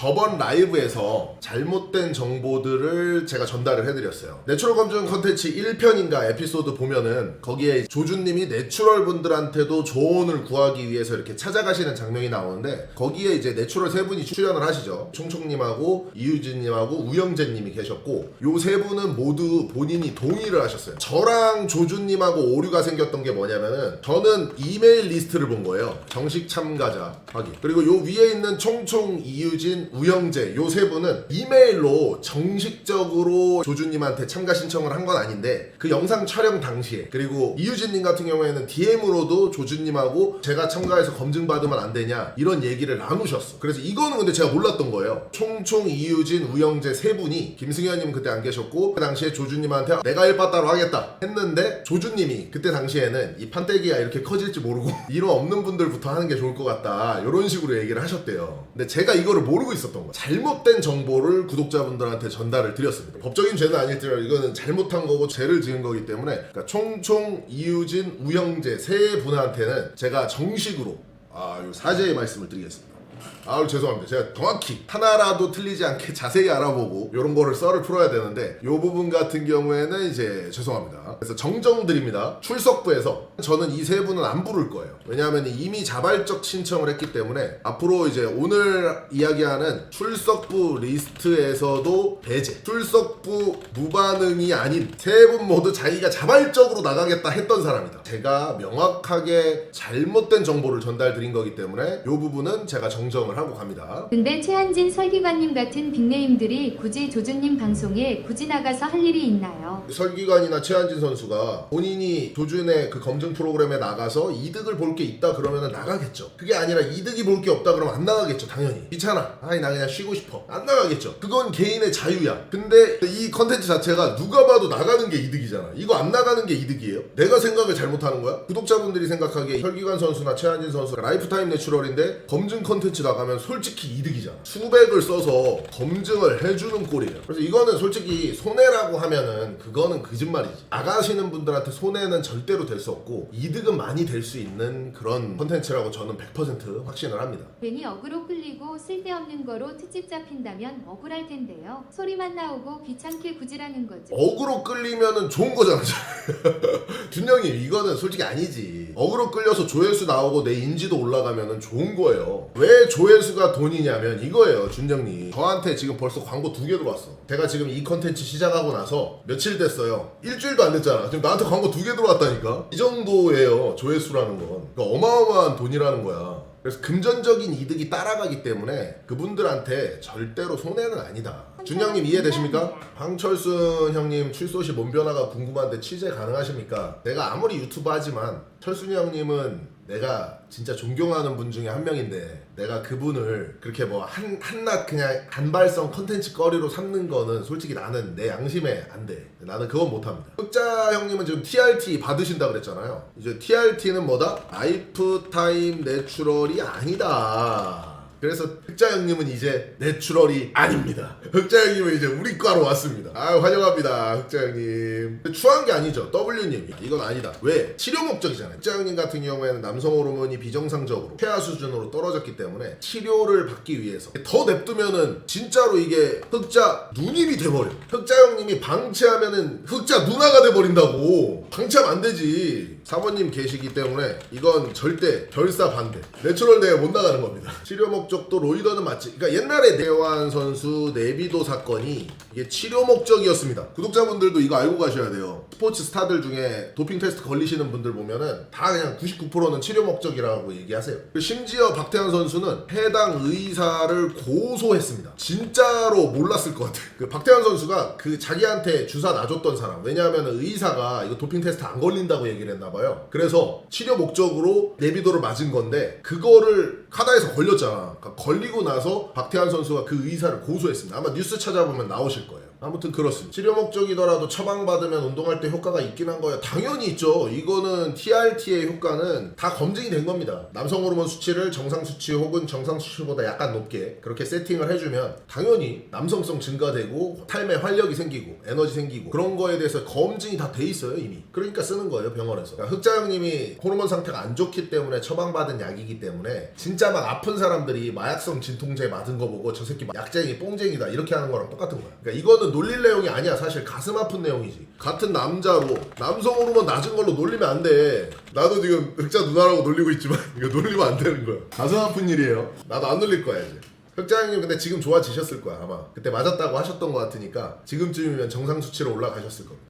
저번 라이브에서 잘못된 정보들을 제가 전달을 해드렸어요. 내추럴 검증 컨텐츠 1편인가 에피소드 보면은 거기에 조준님이 내추럴 분들한테도 조언을 구하기 위해서 이렇게 찾아가시는 장면이 나오는데 거기에 이제 내추럴 세 분이 출연을 하시죠. 총총님하고 이유진님하고 우영재님이 계셨고 요 세 분은 모두 본인이 동의를 하셨어요. 저랑 조준님하고 오류가 생겼던 게 뭐냐면은 저는 이메일 리스트를 본 거예요. 정식 참가자 확인. 그리고 요 위에 있는 총총, 이유진, 우영재 요 세 분은 이메일로 정식적으로 조준님한테 참가 신청을 한 건 아닌데 그 영상 촬영 당시에 그리고 이유진님 같은 경우에는 DM으로도 조준님하고 제가 참가해서 검증받으면 안 되냐 이런 얘기를 나누셨어. 그래서 이거는 근데 제가 몰랐던 거예요. 총총, 이유진, 우영재 세 분이 김승현님 그때 안 계셨고 그 당시에 조준님한테 내가 일바 따로 하겠다 했는데 조준님이 그때 당시에는 이 판때기가 이렇게 커질지 모르고 이름 없는 분들부터 하는 게 좋을 것 같다 이런 식으로 얘기를 하셨대요. 근데 제가 이거를 모르고 있었던 거예요. 잘못된 정보를 구독자분들한테 전달을 드렸습니다. 법적인 죄는 아닐지라도 이거는 잘못한 거고 죄를 지은 거기 때문에 그러니까 총총, 이유진, 우영재 세 분한테는 제가 정식으로 사죄의 말씀을 드리겠습니다. 죄송합니다. 제가 정확히 하나라도 틀리지 않게 자세히 알아보고 이런 거를 썰을 풀어야 되는데 이 부분 같은 경우에는 이제 죄송합니다. 그래서 정정드립니다. 출석부에서 저는 이 세 분은 안 부를 거예요. 왜냐하면 이미 자발적 신청을 했기 때문에 앞으로 이제 오늘 이야기하는 출석부 리스트에서도 배제, 출석부 무반응이 아닌 세 분 모두 자기가 자발적으로 나가겠다 했던 사람이다. 제가 명확하게 잘못된 정보를 전달드린 거기 때문에 이 부분은 제가 정정을 하고 갑니다. 근데 최한진 설기관님 같은 빅네임들이 굳이 조준님 방송에 굳이 나가서 할 일이 있나요? 설기관이나 최한진 선수가 본인이 조준의 그 검증 프로그램에 나가서 이득을 볼 게 있다 그러면 나가겠죠. 그게 아니라 이득이 볼 게 없다 그러면 안 나가겠죠. 당연히 귀찮아, 나 그냥 쉬고 싶어, 안 나가겠죠. 그건 개인의 자유야. 근데 이 컨텐츠 자체가 누가 봐도 나가는 게 이득이잖아. 이거 안 나가는 게 이득이에요? 내가 생각을 잘못하는 거야? 구독자분들이 생각하기에 설기관 선수나 최한진 선수 라이프타임 내추럴인데 검증 컨텐츠 나가면 솔직히 이득이잖아. 수백을 써서 검증을 해주는 꼴이에요. 그래서 이거는 솔직히 손해라고 하면은 그거는 거짓말이지. 나가시는 분들한테 손해는 절대로 될 수 없고 이득은 많이 될 수 있는 그런 컨텐츠라고 저는 100% 확신을 합니다. 괜히 어그로 끌리고 쓸데없는 거로 특집 잡힌다면 억울할 텐데요. 소리만 나오고 귀찮게 구질하는 거죠. 어그로 끌리면은 좋은 거잖아. 준영님 이거는 솔직히 아니지. 어그로 끌려서 조회수 나오고 내 인지도 올라가면은 좋은 거예요. 왜 조회수가 돈이냐면 이거예요. 준영님 저한테 지금 벌써 광고 2개 들어왔어. 제가 지금 이 컨텐츠 시작하고 나서 며칠 됐어요. 일주일도 안 됐잖아. 지금 나한테 광고 2개 들어왔다니까. 이 정도예요. 조회수라는 건. 그러니까 어마어마한 돈이라는 거야. 그래서 금전적인 이득이 따라가기 때문에 그분들한테 절대로 손해는 아니다. 준영님 이해되십니까? 황철순 형님 출소시 몸 변화가 궁금한데 취재 가능하십니까? 내가 아무리 유튜브 하지만 철순이 형님은 내가 진짜 존경하는 분 중에 한 명인데 내가 그분을 그렇게 뭐 한낱 그냥 단발성 컨텐츠 거리로 삼는 거는 솔직히 나는 내 양심에 안 돼. 나는 그건 못합니다. 흑자 형님은 지금 TRT 받으신다 그랬잖아요. 이제 TRT는 뭐다? 라이프타임 내추럴이 아니다. 그래서 흑자 형님은 이제 내추럴이 아닙니다. 흑자 형님은 이제 우리 과로 왔습니다. 환영합니다 흑자 형님. 추한 게 아니죠. W님 이건 아니다. 왜? 치료 목적이잖아요. 흑자 형님 같은 경우에는 남성 호르몬이 비정상적으로 폐하 수준으로 떨어졌기 때문에 치료를 받기 위해서 더 냅두면은 진짜로 이게 흑자 누님이 돼버려. 흑자 형님이 방치하면은 흑자 누나가 돼버린다고. 방치하면 안 되지. 사모님 계시기 때문에 이건 절대 결사 반대. 내추럴 대회 못 나가는 겁니다. 치료 목적도 로이더는 맞지. 그러니까 옛날에 내환 선수 내비도 사건이 이게 치료 목적이었습니다. 구독자분들도 이거 알고 가셔야 돼요. 스포츠 스타들 중에 도핑 테스트 걸리시는 분들 보면은 다 그냥 99%는 치료 목적이라고 얘기하세요. 심지어 박태환 선수는 해당 의사를 고소했습니다. 진짜로 몰랐을 것 같아요. 그 박태환 선수가 그 자기한테 주사 놔줬던 사람, 왜냐하면 의사가 이거 도핑 테스트 안 걸린다고 얘기를 했나 봐요. 그래서 치료 목적으로 내비도를 맞은 건데 그거를 카다에서 걸렸잖아. 그러니까 걸리고 나서 박태환 선수가 그 의사를 고소했습니다. 아마 뉴스 찾아보면 나오실 거예요. 아무튼 그렇습니다. 치료 목적이더라도 처방받으면 운동할 때 효과가 있긴 한 거예요. 당연히 있죠. 이거는 TRT의 효과는 다 검증이 된 겁니다. 남성 호르몬 수치를 정상 수치 혹은 정상 수치보다 약간 높게 그렇게 세팅을 해주면 당연히 남성성 증가되고 삶에 활력이 생기고 에너지 생기고 그런 거에 대해서 검증이 다 돼 있어요 이미. 그러니까 쓰는 거예요 병원에서. 그러니까 흑자 형님이 호르몬 상태가 안 좋기 때문에 처방받은 약이기 때문에 진짜 막 아픈 사람들이 마약성 진통제 맞은 거 보고 저 새끼 약쟁이 뽕쟁이다 이렇게 하는 거랑 똑같은 거야. 그러니까 이거는 놀릴 내용이 아니야. 사실 가슴 아픈 내용이지. 같은 남자로 남성 호르몬 낮은 걸로 놀리면 안 돼. 나도 지금 흑자 누나라고 놀리고 있지만 이거 놀리면 안 되는 거야. 가슴 아픈 일이에요. 나도 안 놀릴 거야 이제. 흑자 형님 근데 지금 좋아지셨을 거야 아마. 그때 맞았다고 하셨던 것 같으니까 지금쯤이면 정상 수치로 올라가셨을 겁니다.